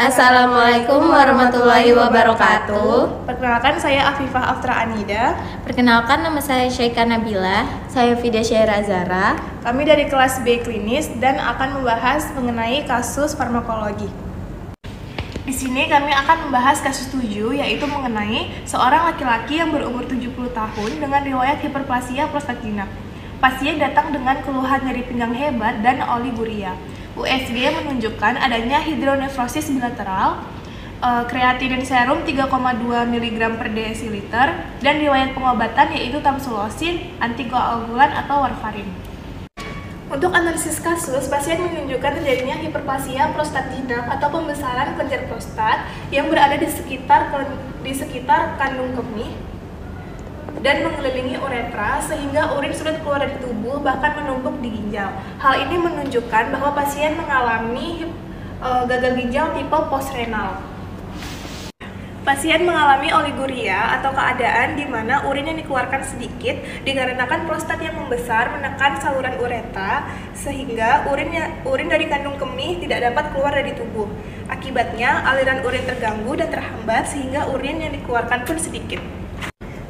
Assalamualaikum warahmatullahi wabarakatuh. Perkenalkan, saya Afifah Aftra Anida. Perkenalkan, nama saya Syaika Nabila. Saya Fida Syaira Zara. Kami dari kelas B klinis dan akan membahas mengenai kasus farmakologi. Di sini kami akan membahas kasus 7, yaitu mengenai seorang laki-laki yang berumur 70 tahun dengan riwayat hiperplasia prostat jinak. Pasien datang dengan keluhan nyeri pinggang hebat dan oliguria. USG menunjukkan adanya hidronefrosis bilateral, kreatinin serum 3,2 mg per desiliter, dan riwayat pengobatan yaitu tamsulosin, antikoagulan atau warfarin. Untuk analisis kasus, pasien menunjukkan terjadinya hiperplasia prostat jinak atau pembesaran kelenjar prostat yang berada di sekitar kandung kemih dan mengelilingi uretra sehingga urin sulit keluar dari tubuh, bahkan menumpuk di ginjal. Hal ini menunjukkan bahwa pasien mengalami gagal ginjal tipe postrenal. Pasien mengalami oliguria atau keadaan di mana urin yang dikeluarkan sedikit dikarenakan prostat yang membesar menekan saluran uretra sehingga urin dari kandung kemih tidak dapat keluar dari tubuh. Akibatnya aliran urin terganggu dan terhambat sehingga urin yang dikeluarkan pun sedikit.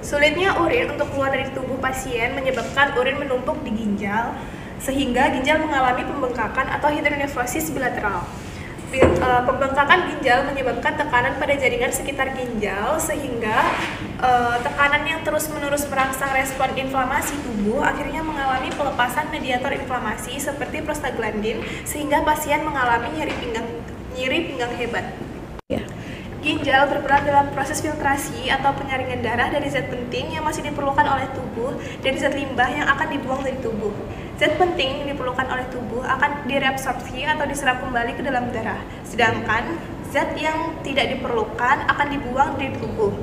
Sulitnya urin untuk keluar dari tubuh pasien menyebabkan urin menumpuk di ginjal, sehingga ginjal mengalami pembengkakan atau hidronefrosis bilateral. Pembengkakan ginjal menyebabkan tekanan pada jaringan sekitar ginjal, sehingga tekanan yang terus-menerus merangsang respon inflamasi tubuh akhirnya mengalami pelepasan mediator inflamasi seperti prostaglandin, sehingga pasien mengalami nyeri pinggang hebat. Ginjal berperan dalam proses filtrasi atau penyaringan darah dari zat penting yang masih diperlukan oleh tubuh dan zat limbah yang akan dibuang dari tubuh. Zat penting yang diperlukan oleh tubuh akan direabsorpsi atau diserap kembali ke dalam darah, sedangkan zat yang tidak diperlukan akan dibuang dari tubuh.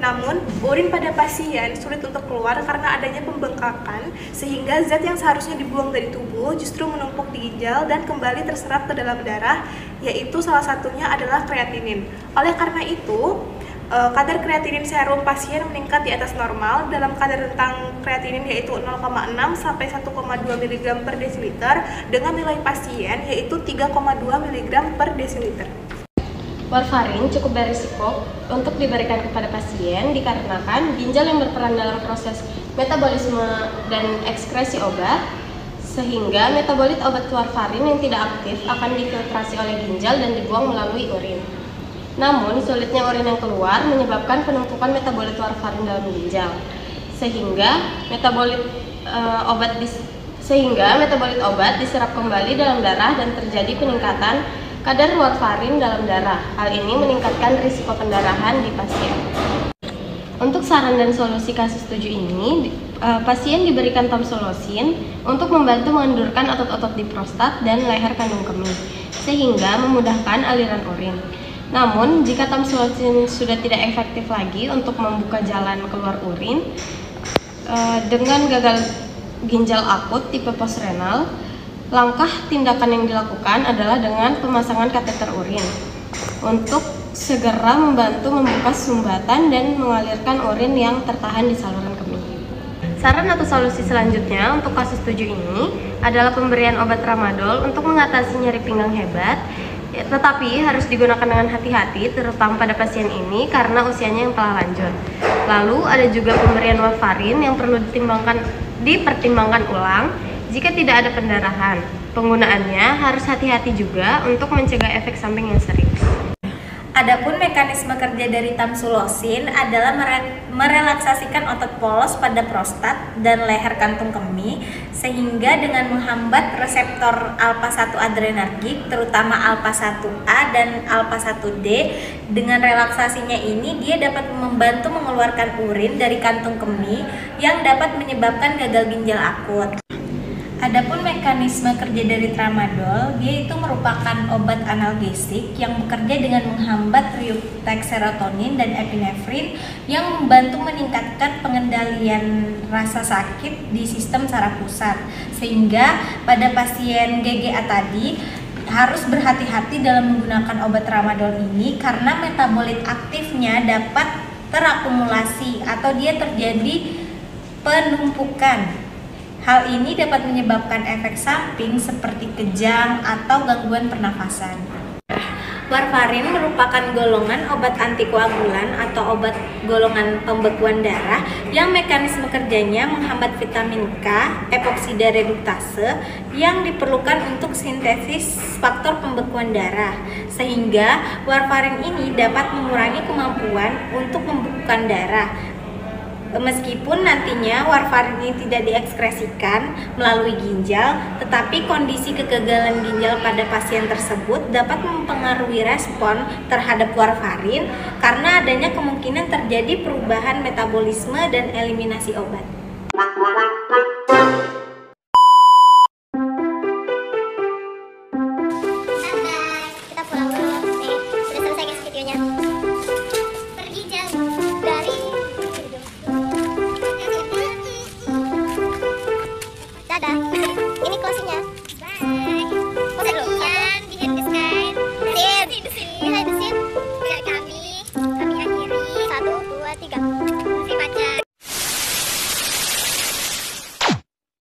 Namun, urin pada pasien sulit untuk keluar karena adanya pembengkakan, sehingga zat yang seharusnya dibuang dari tubuh justru menumpuk di ginjal dan kembali terserap ke dalam darah, yaitu salah satunya adalah kreatinin. Oleh karena itu, kadar kreatinin serum pasien meningkat di atas normal dalam kadar rentang kreatinin yaitu 0,6 sampai 1,2 mg per desiliter dengan nilai pasien yaitu 3,2 mg per desiliter. Warfarin cukup berisiko untuk diberikan kepada pasien dikarenakan ginjal yang berperan dalam proses metabolisme dan ekskresi obat, sehingga metabolit obat warfarin yang tidak aktif akan difiltrasi oleh ginjal dan dibuang melalui urin. Namun, sulitnya urin yang keluar menyebabkan penumpukan metabolit warfarin dalam ginjal, sehingga metabolit obat diserap kembali dalam darah dan terjadi peningkatan kadar warfarin dalam darah. Hal ini meningkatkan risiko pendarahan di pasien. Untuk saran dan solusi kasus 7 ini, pasien diberikan tamsulosin untuk membantu mengendurkan otot-otot di prostat dan leher kandung kemih, sehingga memudahkan aliran urin. Namun, jika tamsulosin sudah tidak efektif lagi untuk membuka jalan keluar urin, dengan gagal ginjal akut tipe postrenal, langkah tindakan yang dilakukan adalah dengan pemasangan kateter urin untuk segera membantu membuka sumbatan dan mengalirkan urin yang tertahan di saluran kemih. Saran atau solusi selanjutnya untuk kasus 7 ini adalah pemberian obat tramadol untuk mengatasi nyeri pinggang hebat, tetapi harus digunakan dengan hati-hati terutama pada pasien ini karena usianya yang telah lanjut. Lalu ada juga pemberian warfarin yang perlu dipertimbangkan ulang jika tidak ada pendarahan. Penggunaannya harus hati-hati juga untuk mencegah efek samping yang serius. Adapun mekanisme kerja dari tamsulosin adalah merelaksasikan otot polos pada prostat dan leher kantung kemih sehingga dengan menghambat reseptor alpha-1 adrenergik terutama alpha-1A dan alpha-1D. Dengan relaksasinya ini dia dapat membantu mengeluarkan urin dari kantung kemih yang dapat menyebabkan gagal ginjal akut. Adapun mekanisme kerja dari tramadol, dia itu merupakan obat analgesik yang bekerja dengan menghambat reuptake serotonin dan epinefrin yang membantu meningkatkan pengendalian rasa sakit di sistem saraf pusat. Sehingga pada pasien GGA tadi harus berhati-hati dalam menggunakan obat tramadol ini karena metabolit aktifnya dapat terakumulasi atau dia terjadi penumpukan. Hal ini dapat menyebabkan efek samping seperti kejang atau gangguan pernafasan. Warfarin merupakan golongan obat antikoagulan atau obat golongan pembekuan darah yang mekanisme kerjanya menghambat vitamin K, epoksida reduktase yang diperlukan untuk sintesis faktor pembekuan darah, sehingga warfarin ini dapat mengurangi kemampuan untuk membekukan darah. Meskipun nantinya warfarin ini tidak diekskresikan melalui ginjal, tetapi kondisi kegagalan ginjal pada pasien tersebut dapat mempengaruhi respon terhadap warfarin karena adanya kemungkinan terjadi perubahan metabolisme dan eliminasi obat.